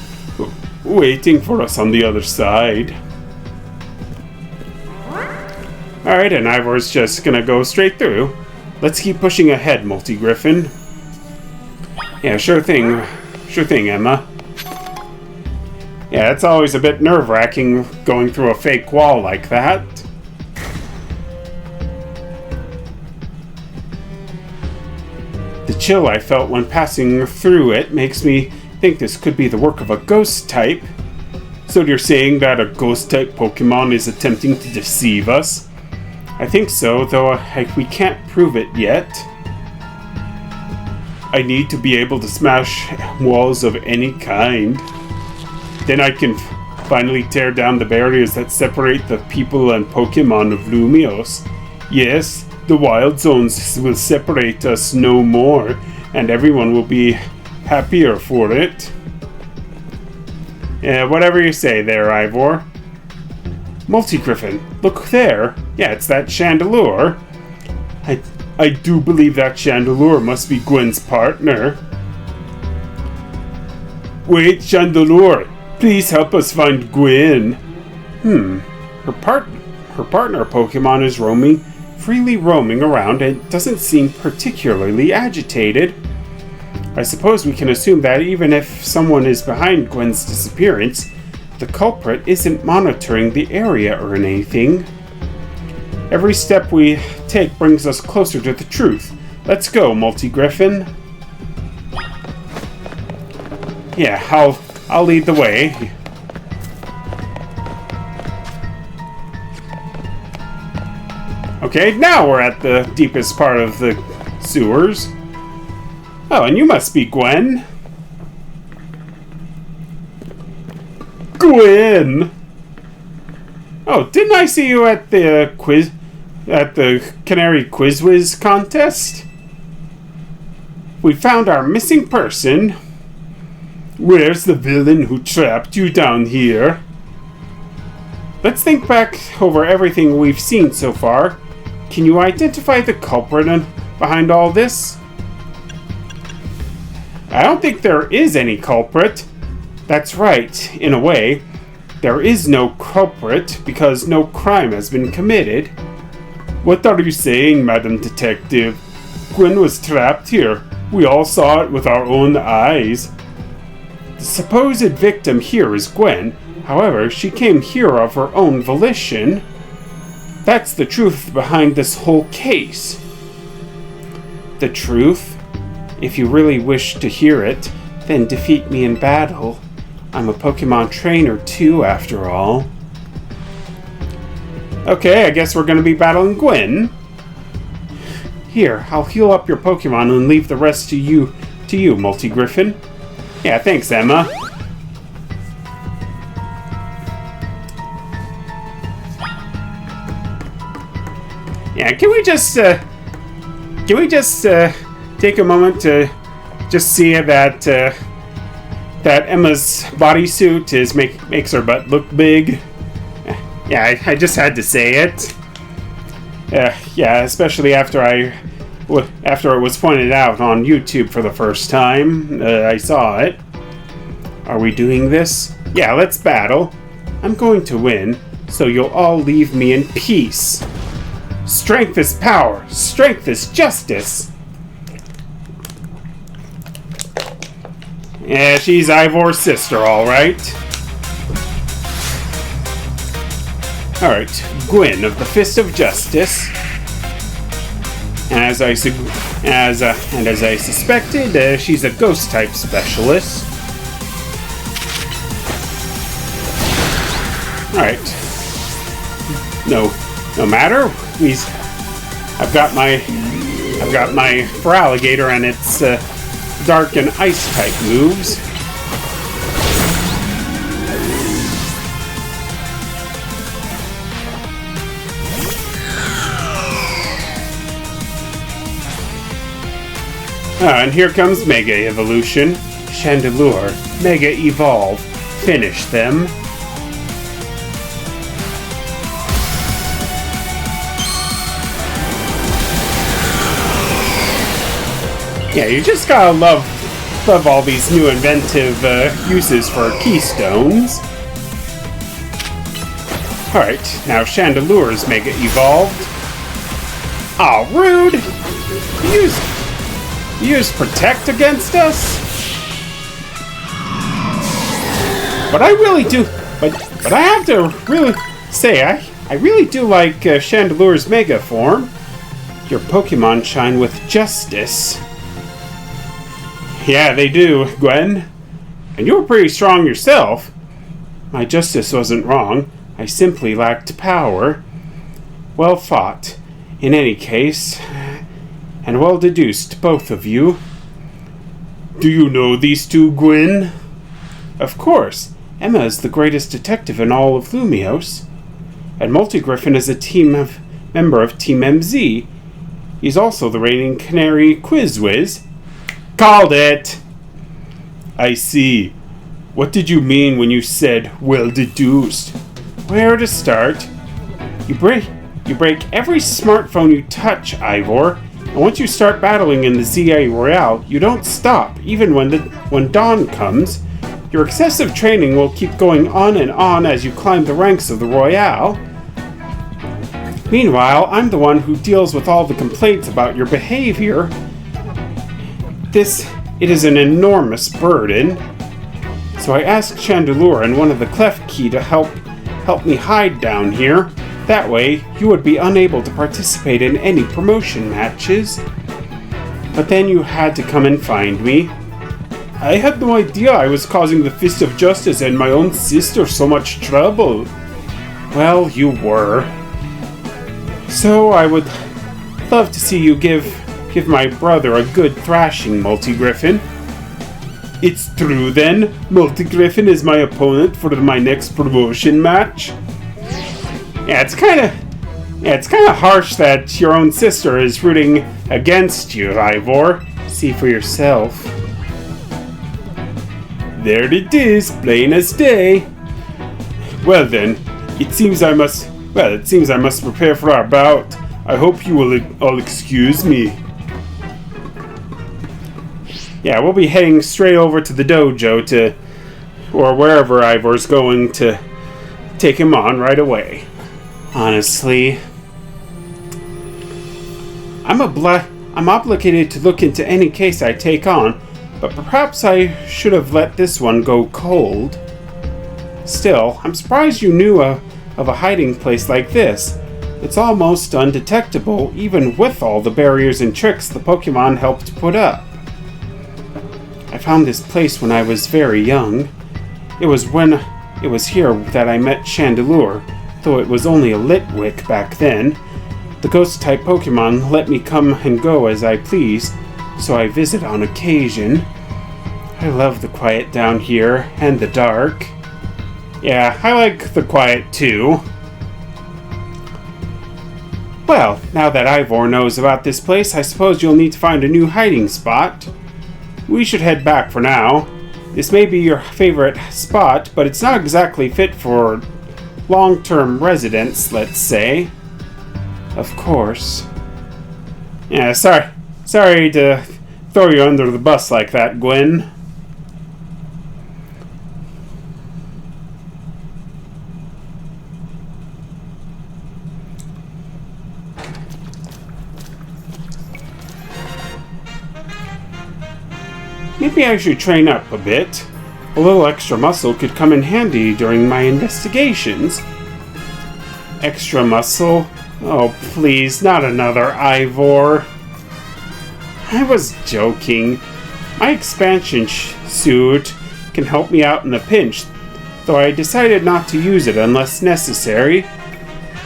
waiting for us on the other side. Alright, and Ivor's just gonna go straight through. Let's keep pushing ahead, Multi-Griffin. Yeah, sure thing. Sure thing, Emma. Yeah, it's always a bit nerve-wracking going through a fake wall like that. The chill I felt when passing through it makes me think this could be the work of a ghost type. So you're saying that a ghost type Pokemon is attempting to deceive us? I think so, though we can't prove it yet. I need to be able to smash walls of any kind. Then I can finally tear down the barriers that separate the people and Pokemon of Lumios. Yes, the wild zones will separate us no more, and everyone will be happier for it. Yeah, whatever you say there, Ivor. Multi-Griffin, look there. Yeah, it's that chandelier. I do believe that chandelier must be Gwen's partner. Wait, chandelier, please help us find Gwen. Her partner Pokemon is freely roaming around and doesn't seem particularly agitated. I suppose we can assume that even if someone is behind Gwen's disappearance, the culprit isn't monitoring the area or anything. Every step we take brings us closer to the truth. Let's go, Multi-Griffin. Yeah, I'll lead the way. Okay, now we're at the deepest part of the sewers. Oh, and you must be Gwen. Gwen! Oh, didn't I see you at the Canary Quiz Whiz contest? We found our missing person. Where's the villain who trapped you down here? Let's think back over everything we've seen so far. Can you identify the culprit behind all this? I don't think there is any culprit. That's right, in a way. There is no culprit because no crime has been committed. What are you saying, Madam Detective? Gwen was trapped here. We all saw it with our own eyes. The supposed victim here is Gwen. However, she came here of her own volition. That's the truth behind this whole case. The truth? If you really wish to hear it, then defeat me in battle. I'm a Pokemon trainer too, after all. Okay, I guess we're gonna be battling Gwen. Here, I'll heal up your Pokemon and leave the rest to you, Multi-Griffin. Yeah, thanks, Emma. Yeah, can we just take a moment to just see that that Emma's bodysuit makes her butt look big? Yeah, I just had to say it. Yeah, especially after it was pointed out on YouTube for the first time. I saw it. Are we doing this? Yeah, let's battle. I'm going to win, so you'll all leave me in peace. Strength is power. Strength is justice. Yeah, she's Ivor's sister, all right. All right, Gwen of the Fist of Justice. And as I suspected, she's a ghost type specialist. All right. No matter. I've got my Feraligatr and its dark and ice type moves. And here comes Mega Evolution. Chandelure, Mega Evolve. Finish them. Yeah, you just gotta love all these new inventive uses for keystones. Alright, now Chandelure's Mega Evolved. Aw, rude! You use Protect against us? But I really do, but I have to really say, I really do like Chandelure's Mega form. Your Pokemon shine with justice. Yeah, they do, Gwen. And you were pretty strong yourself. My justice wasn't wrong. I simply lacked power. Well fought, in any case. And well deduced, both of you. Do you know these two, Gwen? Of course. Emma is the greatest detective in all of Lumiose. And Multi-Griffin is a member of Team MZ. He's also the reigning Canary Quiz Whiz. Called it! I see. What did you mean when you said, well deduced? Where to start? You break every smartphone you touch, Ivor. And once you start battling in the ZA Royale, you don't stop, even when dawn comes. Your excessive training will keep going on and on as you climb the ranks of the Royale. Meanwhile, I'm the one who deals with all the complaints about your behavior. It is an enormous burden. So I asked Chandelure and one of the Cleft Key to help me hide down here. That way, you would be unable to participate in any promotion matches. But then you had to come and find me. I had no idea I was causing the Fist of Justice and my own sister so much trouble. Well, you were. So I would love to see you give my brother a good thrashing, Multi-Griffin. It's true then? Multi-Griffin is my opponent for my next promotion match? Yeah, it's kind of harsh that your own sister is rooting against you, Ivor. See for yourself. There it is, plain as day. Well then, it seems I must prepare for our bout. I hope you will all excuse me. Yeah, we'll be heading straight over to the dojo or wherever Ivor's going to take him on right away. Honestly, I'm obligated to look into any case I take on, but perhaps I should have let this one go cold. Still, I'm surprised you knew of a hiding place like this. It's almost undetectable, even with all the barriers and tricks the Pokemon helped put up. I found this place when I was very young. It was here that I met Chandelure, though it was only a Litwick back then. The ghost-type Pokemon let me come and go as I please, so I visit on occasion. I love the quiet down here, and the dark. Yeah, I like the quiet too. Well, now that Ivor knows about this place, I suppose you'll need to find a new hiding spot. We should head back for now. This may be your favorite spot, but it's not exactly fit for long-term residents, let's say. Of course. Yeah, sorry to throw you under the bus like that, Gwen. Maybe I should train up a bit. A little extra muscle could come in handy during my investigations. Extra muscle? Oh, please, not another Ivor. I was joking. My expansion suit can help me out in a pinch, though I decided not to use it unless necessary.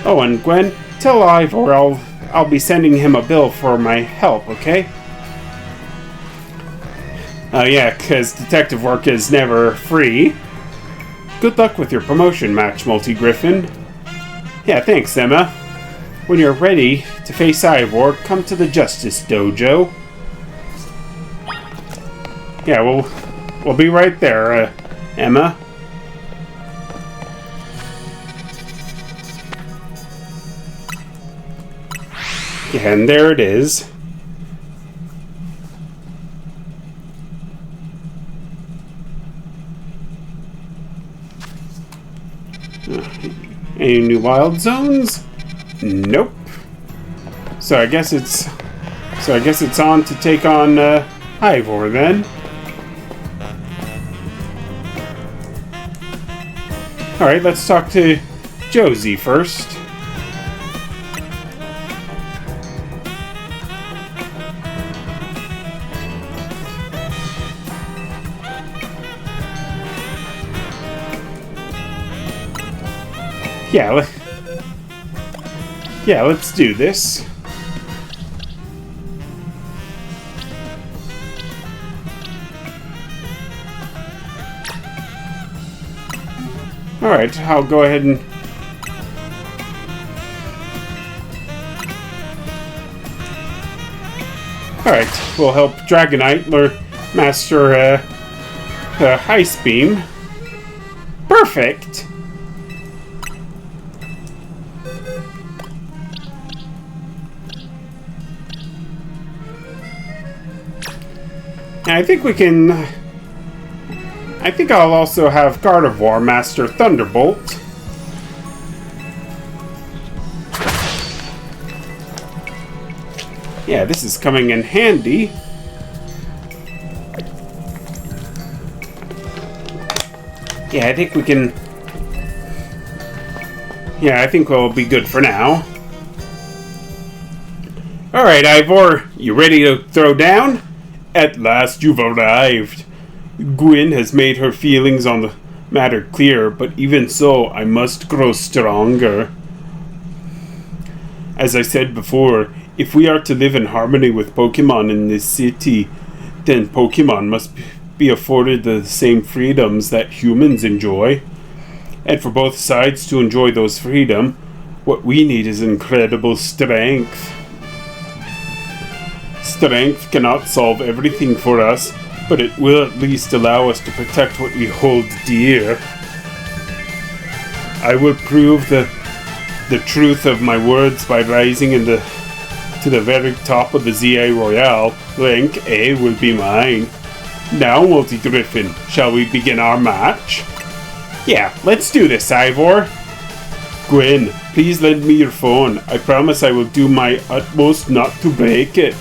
Oh, and Gwen, tell Ivor I'll be sending him a bill for my help, okay? Yeah, because detective work is never free. Good luck with your promotion match, Multi-Griffin. Yeah, thanks, Emma. When you're ready to face Ivor, come to the Justice Dojo. Yeah, we'll be right there, Emma. Yeah, and there it is. Any new wild zones? Nope. So I guess it's on to take on Ivor then. All right, let's talk to Josie first. Yeah, let's do this. Alright, I'll go ahead and... Alright, we'll help Dragonite master Ice Beam. Perfect! I think we can... I think I'll also have Gardevoir master Thunderbolt. Yeah, this is coming in handy. Yeah, I think we can... Yeah, I think we'll be good for now. Alright, Ivor, you ready to throw down? At last you've arrived. Gwen has made her feelings on the matter clear, but even so, I must grow stronger. As I said before, if we are to live in harmony with Pokemon in this city, then Pokemon must be afforded the same freedoms that humans enjoy. And for both sides to enjoy those freedom, what we need is incredible strength. Strength cannot solve everything for us, but it will at least allow us to protect what we hold dear. I will prove the truth of my words by rising to the very top of the ZA Royale. Rank A will be mine. Now, Multi-Griffin, shall we begin our match? Yeah, let's do this, Ivor. Gwen, please lend me your phone. I promise I will do my utmost not to break it.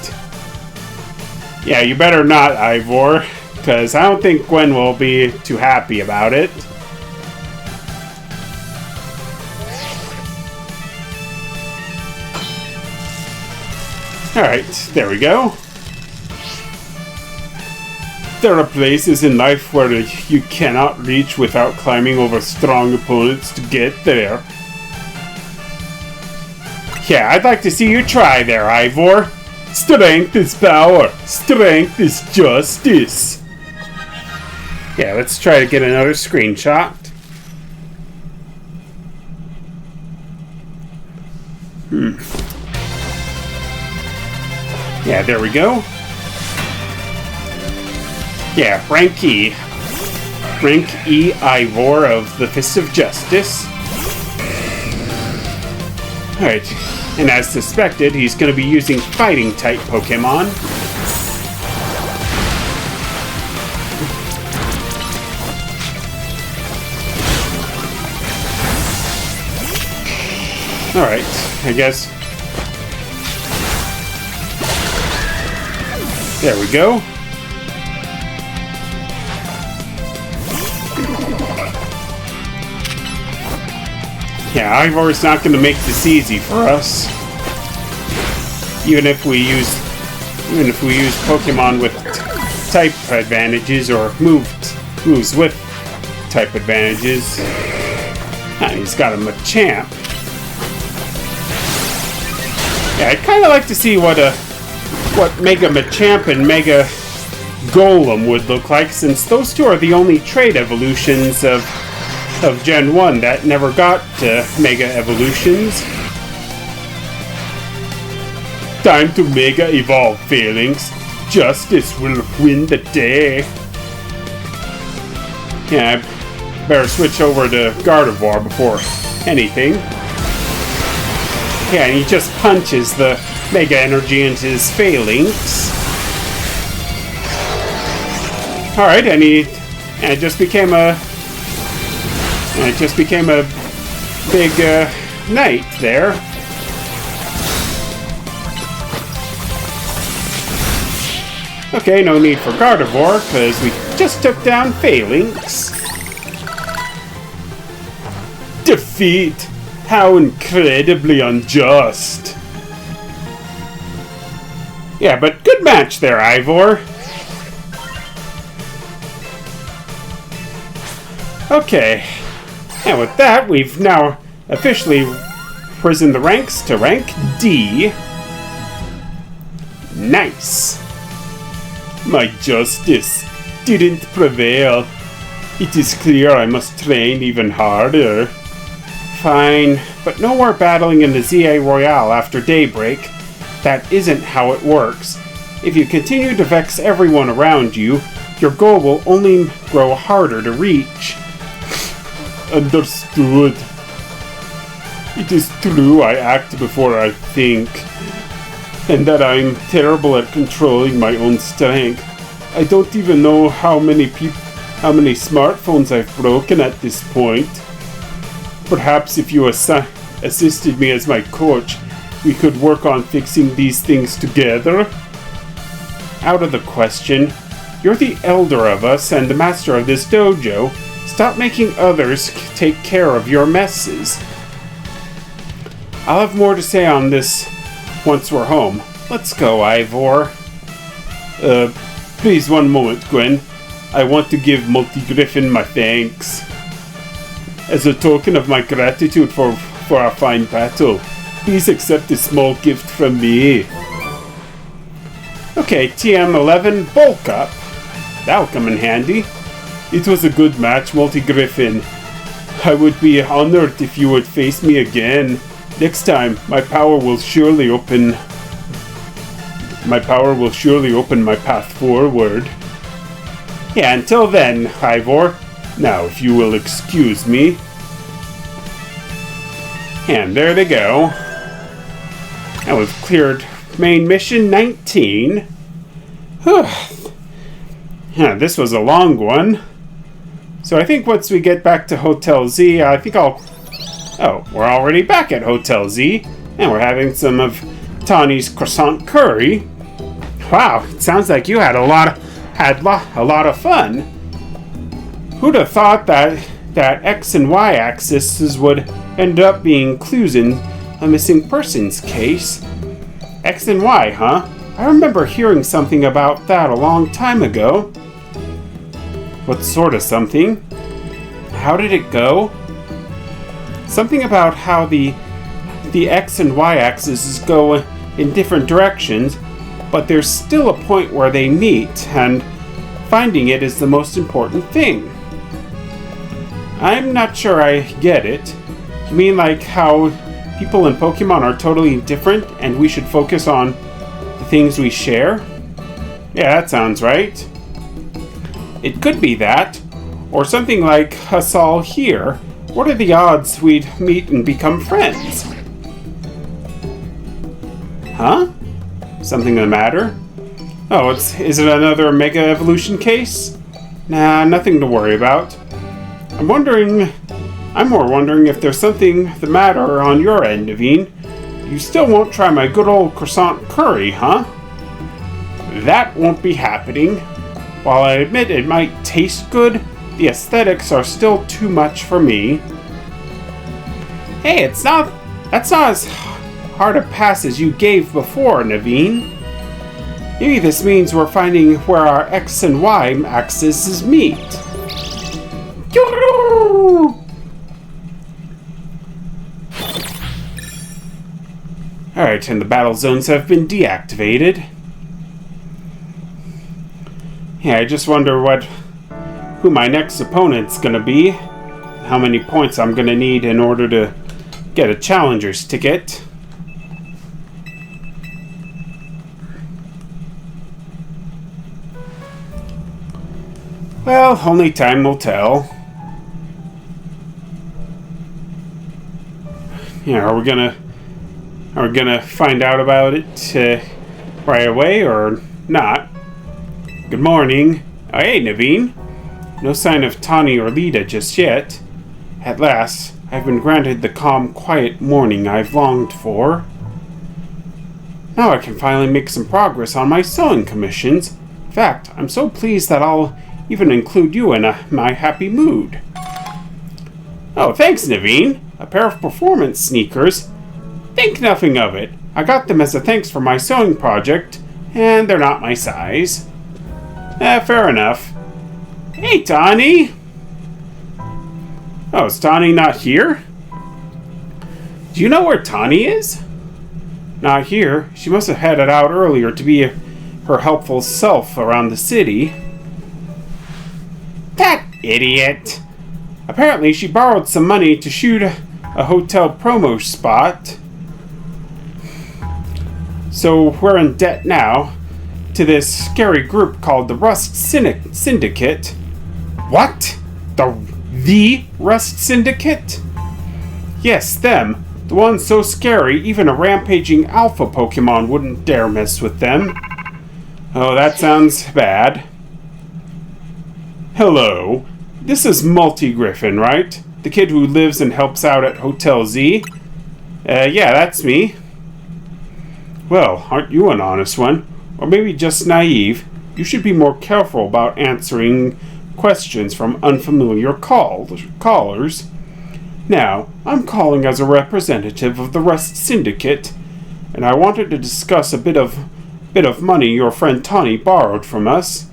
Yeah, you better not, Ivor, because I don't think Gwen will be too happy about it. Alright, there we go. There are places in life where you cannot reach without climbing over strong opponents to get there. Yeah, I'd like to see you try there, Ivor. Strength is power. Strength is justice. Yeah, let's try to get another screenshot. Yeah, there we go. Yeah, rank E. Rank E Ivor of the Fist of Justice. Alright, and as suspected, he's going to be using fighting-type Pokemon. Alright, I guess. There we go. Yeah, Ivor's not going to make this easy for us. Even if we use Pokemon with type advantages or moves with type advantages. He's got a Machamp. Yeah, I'd kind of like to see what Mega Machamp and Mega Golem would look like, since those two are the only trait evolutions of Gen 1 that never got Mega Evolutions. Time to Mega Evolve, Phalanx. Justice will win the day. Yeah, I better switch over to Gardevoir before anything. Yeah, and he just punches the Mega Energy into his Phalanx. Alright, and it just became a big knight there. Okay, no need for Gardevoir, because we just took down Phalanx. Defeat! How incredibly unjust! Yeah, but good match there, Ivor. Okay, and with that, we've now officially risen the ranks to rank D. Nice. My justice didn't prevail. It is clear I must train even harder. Fine, but no more battling in the ZA Royale after daybreak. That isn't how it works. If you continue to vex everyone around you, your goal will only grow harder to reach. Understood. It is true I act before I think, and that I'm terrible at controlling my own strength. I don't even know how many smartphones I've broken at this point. Perhaps if you assisted me as my coach, we could work on fixing these things together. Out of the question. You're the elder of us and the master of this dojo. Stop making others take care of your messes. I'll have more to say on this once we're home. Let's go, Ivor. Please one moment, Gwen. I want to give Multi-Griffin my thanks. As a token of my gratitude for our fine battle, please accept a small gift from me. Okay, TM11, bulk up. That'll come in handy. It was a good match, Multi-Griffin. I would be honored if you would face me again. Next time, my power will surely open my path forward. Yeah, until then, Ivor. Now, if you will excuse me. And there they go. And we've cleared main mission 19. Yeah, this was a long one. So I think once we get back to Hotel Z, I think I'll... Oh, we're already back at Hotel Z. And we're having some of Tawny's croissant curry. Wow, it sounds like you had a lot of fun. Who'd have thought that X and Y axes would end up being clues in a missing persons case? X and Y, huh? I remember hearing something about that a long time ago. What sort of something? How did it go? Something about how the X and Y axes go in different directions, but there's still a point where they meet, and finding it is the most important thing. I'm not sure I get it. You mean like how people in Pokemon are totally different and we should focus on the things we share? Yeah, that sounds right. It could be that, or something like us all here. What are the odds we'd meet and become friends? Huh? Something the matter? Oh, is it another Mega Evolution case? Nah, nothing to worry about. I'm more wondering if there's something the matter on your end, Naveen. You still won't try my good old croissant curry, huh? That won't be happening. While I admit it might taste good, the aesthetics are still too much for me. Hey, that's not as hard a pass as you gave before, Naveen. Maybe this means we're finding where our X and Y axes meet. Alright, and the battle zones have been deactivated. Yeah, I just wonder who my next opponent's gonna be. How many points I'm gonna need in order to get a challenger's ticket. Well, only time will tell. Yeah, are we gonna find out about it right away or not? Good morning. Oh, hey, Naveen. No sign of Tawny or Lita just yet. At last, I've been granted the calm, quiet morning I've longed for. Now I can finally make some progress on my sewing commissions. In fact, I'm so pleased that I'll even include you in my happy mood. Oh, thanks, Naveen. A pair of performance sneakers. Think nothing of it. I got them as a thanks for my sewing project, and they're not my size. Fair enough. Hey, Tawny! Oh, is Tawny not here? Do you know where Tawny is? Not here. She must have headed out earlier to be her helpful self around the city. That idiot! Apparently she borrowed some money to shoot a hotel promo spot. So we're in debt now to this scary group called the Rust Syndicate. What? The Rust Syndicate? Yes, them. The ones so scary, even a rampaging alpha Pokemon wouldn't dare mess with them. Oh, that sounds bad. Hello. This is Multi-Griffin, right? The kid who lives and helps out at Hotel Z? Yeah, that's me. Well, aren't you an honest one? Or maybe just naive? You should be more careful about answering questions from unfamiliar callers. Now, I'm calling as a representative of the Rust Syndicate, and I wanted to discuss a bit of money your friend Tawny borrowed from us.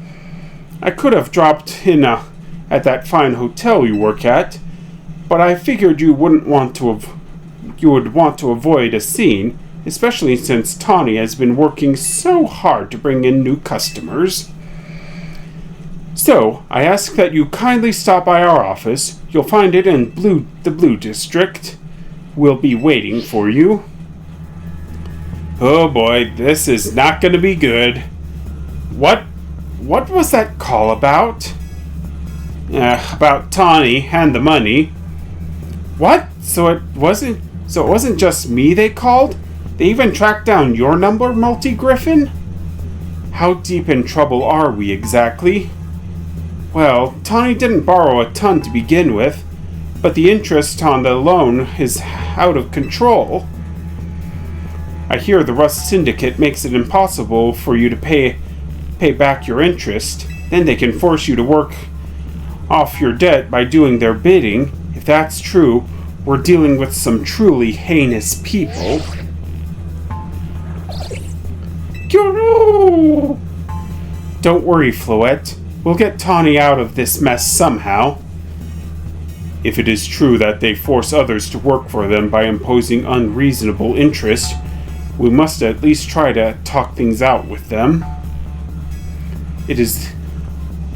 I could have dropped in at that fine hotel you work at, but I figured you would want to avoid a scene, especially since Tawny has been working so hard to bring in new customers. So, I ask that you kindly stop by our office. You'll find it in the Blue District. We'll be waiting for you. Oh boy, this is not going to be good. What was that call about? About Tawny and the money. What? So it wasn't just me they called? They even tracked down your number, Multi-Griffin? How deep in trouble are we exactly? Well, Tawny didn't borrow a ton to begin with, but the interest on the loan is out of control. I hear the Rust Syndicate makes it impossible for you to pay back your interest. Then they can force you to work off your debt by doing their bidding. If that's true, we're dealing with some truly heinous people. Don't worry, Floette. We'll get Tawny out of this mess somehow. If it is true that they force others to work for them by imposing unreasonable interest, we must at least try to talk things out with them. It is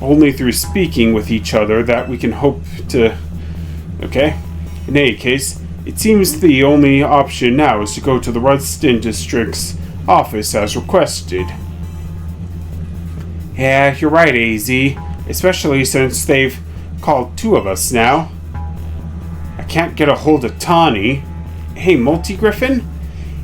only through speaking with each other that we can hope to... Okay. In any case, it seems the only option now is to go to the Rudston District's office as requested. Yeah, you're right, AZ. Especially since they've called 2 of us now. I can't get a hold of Tawny. Hey, Multi-Griffin?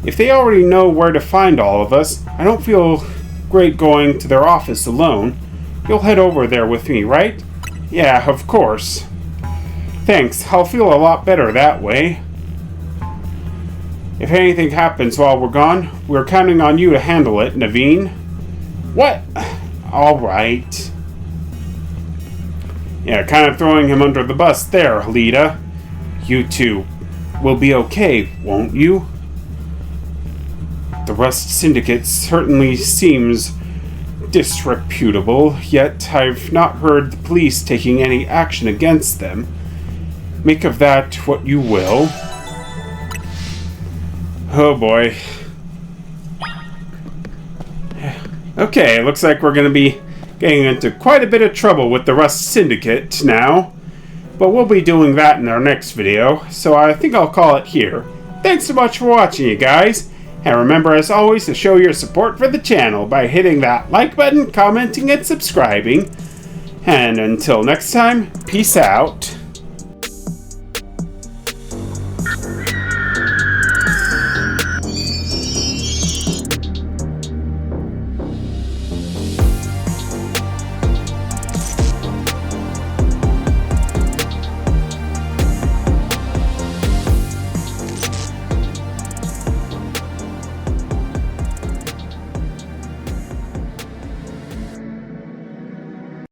If they already know where to find all of us, I don't feel great going to their office alone. You'll head over there with me, right? Yeah, of course. Thanks, I'll feel a lot better that way. If anything happens while we're gone, we're counting on you to handle it, Naveen. What? Alright. Yeah, kind of throwing him under the bus there, Lita. You two will be okay, won't you? The Rust Syndicate certainly seems disreputable, yet I've not heard the police taking any action against them. Make of that what you will. Oh boy. Okay, looks like we're going to be getting into quite a bit of trouble with the Rust Syndicate now. But we'll be doing that in our next video, so I think I'll call it here. Thanks so much for watching, you guys. And remember, as always, to show your support for the channel by hitting that like button, commenting, and subscribing. And until next time, peace out.